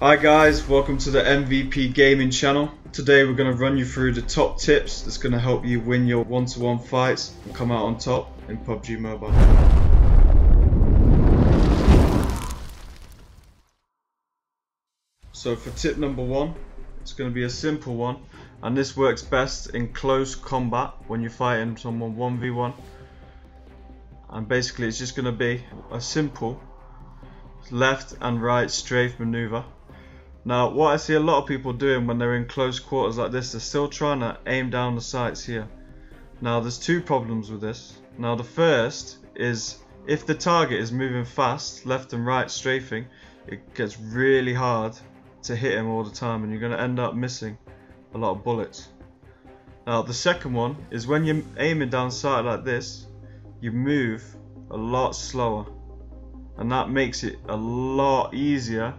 Hi guys, welcome to the MVP Gaming channel. Today we're going to run you through the top tips that's going to help you win your one-to-one fights and come out on top in PUBG Mobile. So for tip number one, it's going to be a simple one, and this works best in close combat when you're fighting someone 1v1. And basically it's just going to be a simple left and right strafe maneuver. Now what I see a lot of people doing when they're in close quarters like this, they're still trying to aim down the sights here. Now there's two problems with this. Now the first is if the target is moving fast, left and right strafing, it gets really hard to hit him all the time and you're going to end up missing a lot of bullets. Now the second one is when you're aiming down sight like this, you move a lot slower, and that makes it a lot easier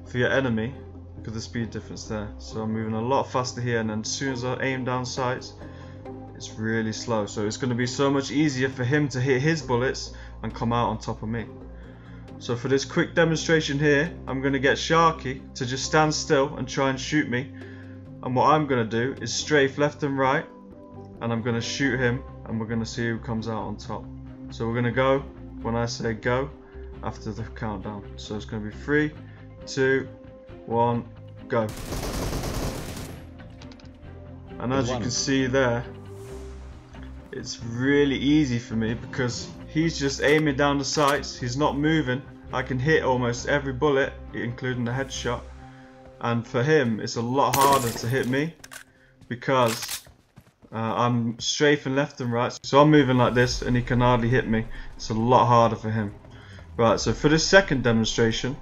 for your enemy because of the speed difference there. So I'm moving a lot faster here, and then as soon as I aim down sights, it's really slow. So it's going to be so much easier for him to hit his bullets and come out on top of me. So for this quick demonstration here, I'm going to get Sharky to just stand still and try and shoot me. And what I'm going to do is strafe left and right, and I'm going to shoot him, and we're going to see who comes out on top. So we're going to go when I say go after the countdown. So it's going to be 3, 2, 1, go. And as you can see there, it's really easy for me because he's just aiming down the sights, he's not moving. I can hit almost every bullet, including the headshot. And for him, it's a lot harder to hit me because I'm strafing left and right. So I'm moving like this and he can hardly hit me. It's a lot harder for him. Right, so for this second demonstration,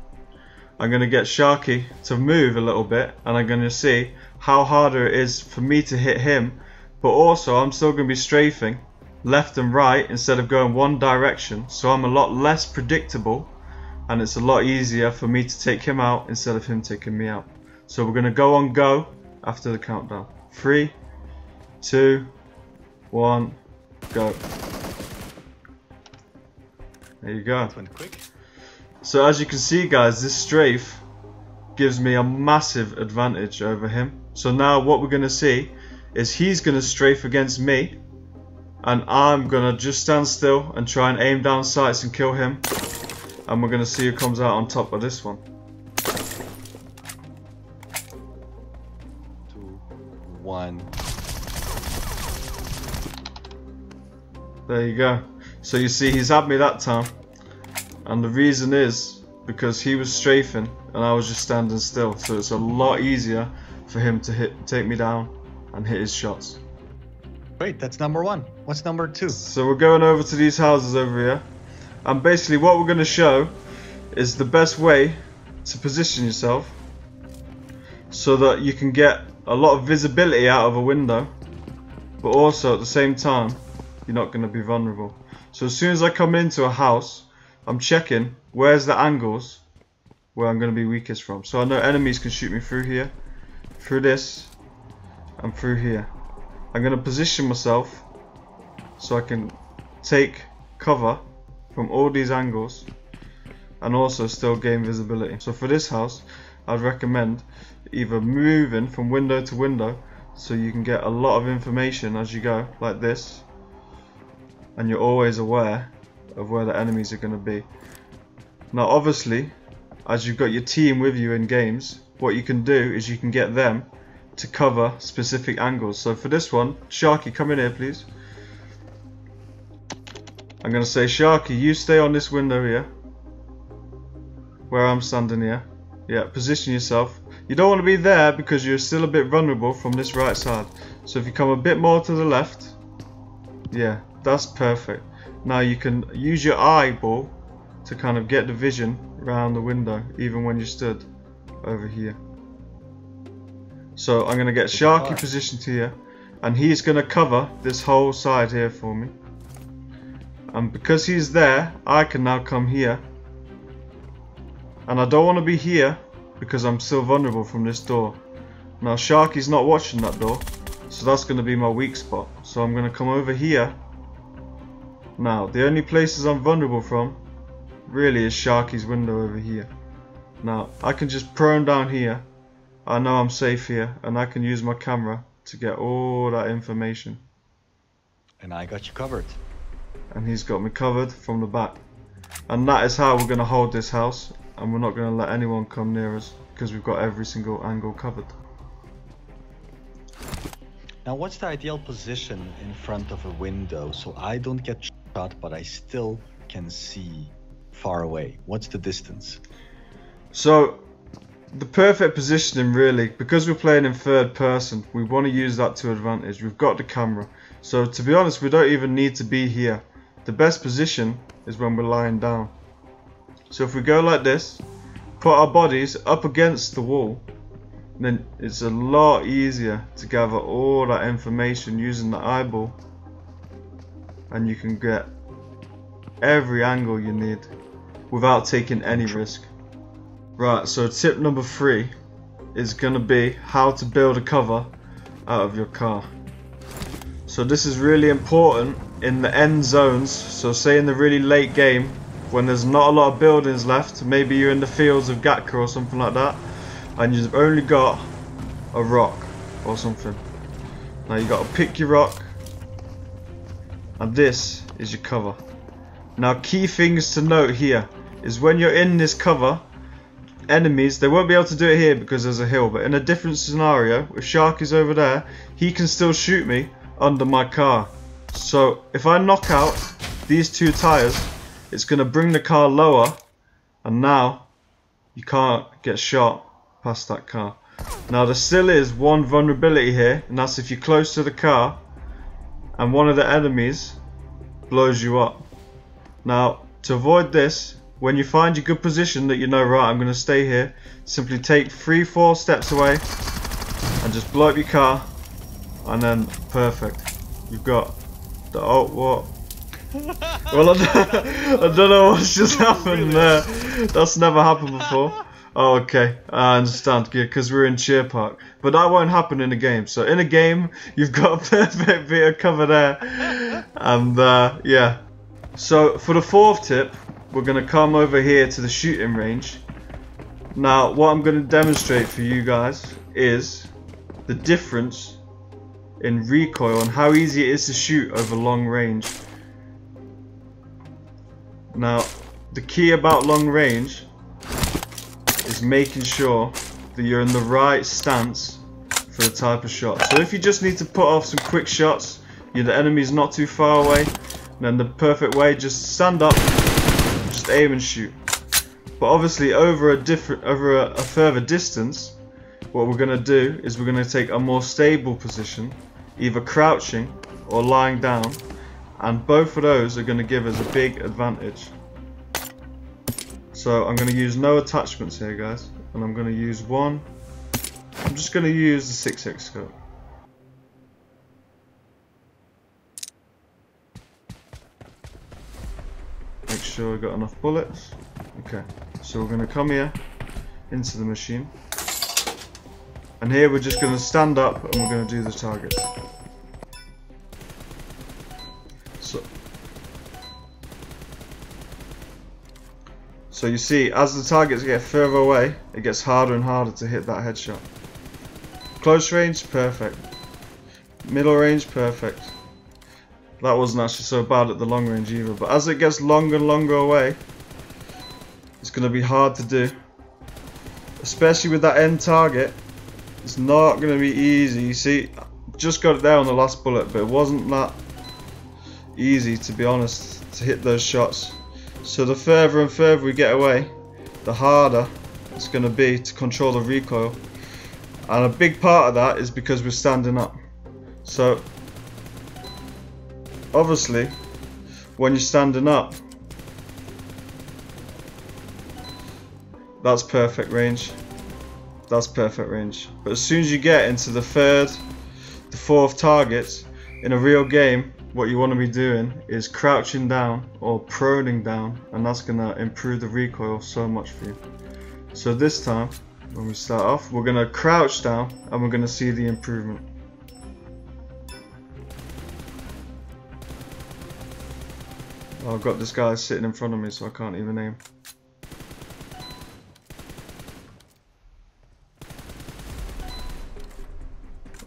I'm going to get Sharky to move a little bit, and I'm going to see how harder it is for me to hit him, but also I'm still going to be strafing left and right instead of going one direction, so I'm a lot less predictable and it's a lot easier for me to take him out instead of him taking me out. So we're going to go on go after the countdown. 3, 2, 1, go. There you go. That went quick. So as you can see guys, this strafe gives me a massive advantage over him. So now what we're going to see is he's going to strafe against me, and I'm going to just stand still and try and aim down sights and kill him. And we're going to see who comes out on top of this one. 2, 1. There you go. So you see he's had me that time, and the reason is because he was strafing and I was just standing still, so it's a lot easier for him to take me down and hit his shots. Great, that's number 1. What's number 2? So we're going over to these houses over here, and basically what we're going to show is the best way to position yourself so that you can get a lot of visibility out of a window, but also at the same time you're not going to be vulnerable. So as soon as I come into a house, I'm checking where's the angles where I'm going to be weakest from. So I know enemies can shoot me through here, through this, and through here. I'm going to position myself so I can take cover from all these angles and also still gain visibility. So for this house, I'd recommend either moving from window to window so you can get a lot of information as you go, like this, and you're always aware of where the enemies are going to be. Now obviously, as you've got your team with you in games, what you can do is you can get them to cover specific angles. So for this one, Sharky, come in here please. I'm going to say, Sharky, you stay on this window here where I'm standing here. Yeah, position yourself. You don't want to be there because you're still a bit vulnerable from this right side. So if you come a bit more to the left, yeah, that's perfect. Now you can use your eyeball to kind of get the vision around the window even when you stood over here. So I'm going to get Sharky positioned here, and he's going to cover this whole side here for me. And because he's there, I can now come here, and I don't want to be here because I'm still vulnerable from this door. Now Sharky's not watching that door, so that's going to be my weak spot. So I'm going to come over here. Now the only places I'm vulnerable from really is Sharky's window over here. Now I can just prone down here. I know I'm safe here, and I can use my camera to get all that information. And I got you covered. And he's got me covered from the back. And that is how we're going to hold this house, and we're not going to let anyone come near us because we've got every single angle covered. Now what's the ideal position in front of a window so I don't get shot but I still can see far away? What's the distance? So the perfect positioning, really, because we're playing in third person, we want to use that to advantage. We've got the camera, so to be honest we don't even need to be here. The best position is when we're lying down. So if we go like this, put our bodies up against the wall, then it's a lot easier to gather all that information using the eyeball, and you can get every angle you need without taking any risk. Right, so tip number 3 is going to be how to build a cover out of your car. So this is really important in the end zones. So say in the really late game when there's not a lot of buildings left, maybe you're in the fields of Gatka or something like that, and you've only got a rock or something. Now you got to pick your rock, and this is your cover. Now key things to note here is when you're in this cover, enemies, they won't be able to do it here because there's a hill, but in a different scenario, if Shark is over there, he can still shoot me under my car. So if I knock out these 2 tires, it's going to bring the car lower, and now you can't get shot past that car. Now there still is one vulnerability here, and that's if you're close to the car and one of the enemies blows you up. Now to avoid this, when you find your good position that you know, right, I'm going to stay here, simply take 3-4 steps away and just blow up your car, and then perfect. You've got the what? Well, I don't know what's just happened there. That's never happened before. Oh, okay, I understand, because we're in Cheer Park. But that won't happen in a game. So in a game, you've got a perfect bit of cover there. And yeah. So for the 4th tip, we're going to come over here to the shooting range. Now what I'm going to demonstrate for you guys is the difference in recoil and how easy it is to shoot over long range. Now the key about long range is making sure that you're in the right stance for the type of shot. So if you just need to put off some quick shots, the enemy's not too far away, then the perfect way, just stand up, just aim and shoot. But obviously over a further distance, what we're going to do is we're going to take a more stable position, either crouching or lying down, and both of those are going to give us a big advantage. So I'm going to use no attachments here, guys, and I'm going to use I'm just going to use the 6x scope. Make sure we've got enough bullets. Okay, so we're going to come here into the machine, and here we're just going to stand up and we're going to do the targets. So you see, as the targets get further away, it gets harder and harder to hit that headshot. Close range, perfect. Middle range, perfect. That wasn't actually so bad at the long range either, but as it gets longer and longer away, it's going to be hard to do. Especially with that end target, it's not going to be easy. You see, just got it there on the last bullet, but it wasn't that easy, to be honest, to hit those shots. So the further and further we get away, the harder it's going to be to control the recoil. And a big part of that is because we're standing up. So obviously when you're standing up, that's perfect range. That's perfect range. But as soon as you get into the 3rd, the 4th targets in a real game, what you want to be doing is crouching down or proning down, and that's going to improve the recoil so much for you. So this time, when we start off, we're going to crouch down and we're going to see the improvement. Oh, I've got this guy sitting in front of me, so I can't even aim.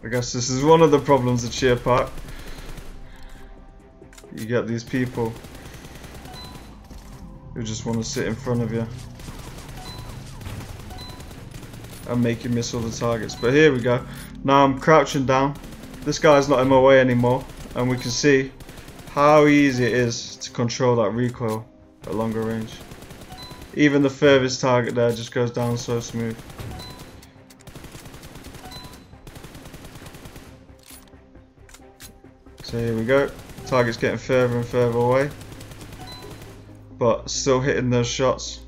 I guess this is one of the problems at Sheer Park. You get these people who just want to sit in front of you and make you miss all the targets. But here we go. Now I'm crouching down. This guy's not in my way anymore, and we can see how easy it is to control that recoil at longer range. Even the furthest target there just goes down so smooth. So here we go. Target's getting further and further away, but still hitting those shots.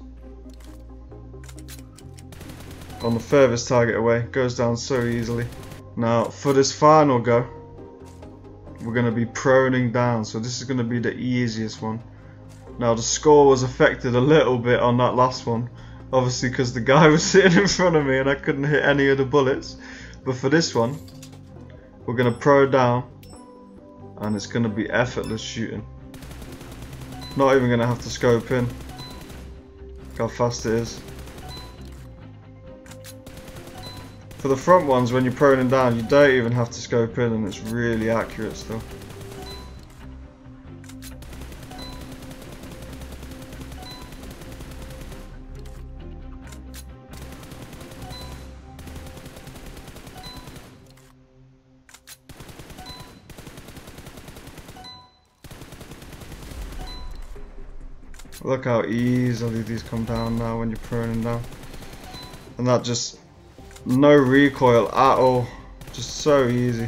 On the furthest target away, goes down so easily. Now for this final go, we're going to be proning down, so this is going to be the easiest one. Now the score was affected a little bit on that last one, obviously because the guy was sitting in front of me and I couldn't hit any of the bullets. But for this one, we're going to pro down, and it's going to be effortless shooting. Not even going to have to scope in. Look how fast it is. For the front ones, when you're proning down, you don't even have to scope in, and it's really accurate still. Look how easily these come down now when you're proning down. And that just, no recoil at all, just so easy.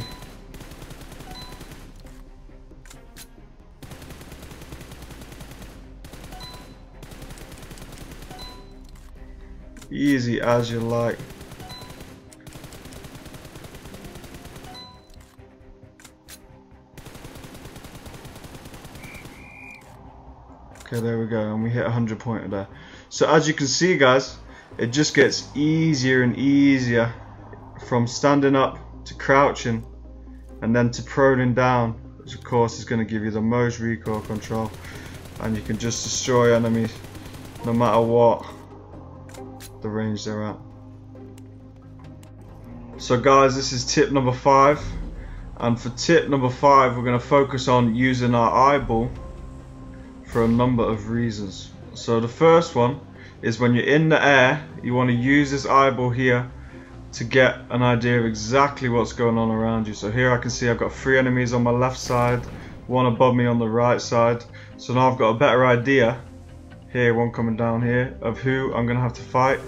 Easy as you like. Okay, there we go, and we hit 100 pointer there. So as you can see, guys, it just gets easier and easier from standing up to crouching and then to proning down, which of course is going to give you the most recoil control, and you can just destroy enemies no matter what the range they're at. So guys, this is tip number 5, and for tip number 5 we're going to focus on using our eyeball for a number of reasons. So the first one is when you're in the air, you want to use this eyeball here to get an idea of exactly what's going on around you. So here I can see I've got 3 enemies on my left side, 1 above me on the right side. So now I've got a better idea, here, 1 coming down here, of who I'm going to have to fight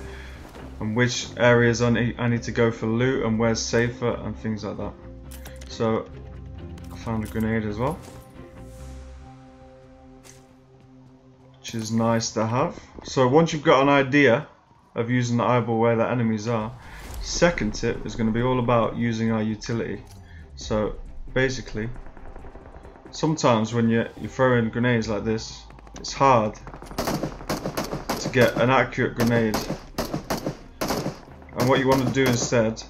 and which areas I need to go for loot and where's safer and things like that. So I found a grenade as well, which is nice to have. So once you've got an idea of using the eyeball where the enemies are, second tip is going to be all about using our utility. So basically, sometimes when you're throwing grenades like this, it's hard to get an accurate grenade, and what you want to do instead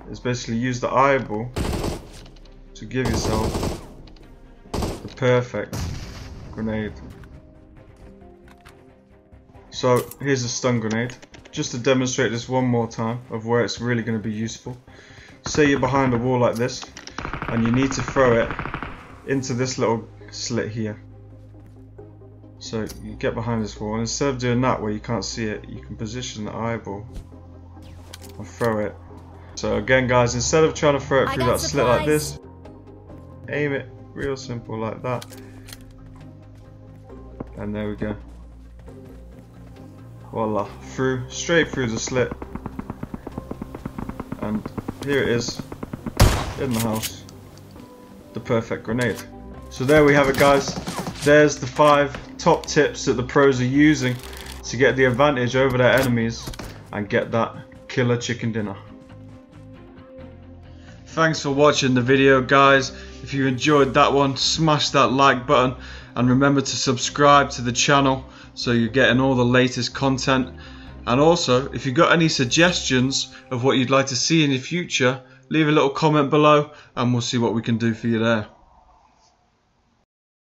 is basically use the eyeball to give yourself the perfect grenade. So here's a stun grenade, just to demonstrate this one more time of where it's really going to be useful. Say you're behind a wall like this and you need to throw it into this little slit here. So you get behind this wall, and instead of doing that where you can't see it, you can position the eyeball and throw it. So again guys, instead of trying to throw it through that slit like this, aim it real simple like that, and there we go. Voila, straight through the slit, and here it is in the house, the perfect grenade. So there we have it guys, there's the 5 top tips that the pros are using to get the advantage over their enemies and get that killer chicken dinner. Thanks for watching the video guys. If you enjoyed that one, smash that like button, and remember to subscribe to the channel so you're getting all the latest content. And also, if you've got any suggestions of what you'd like to see in the future, leave a little comment below and we'll see what we can do for you there.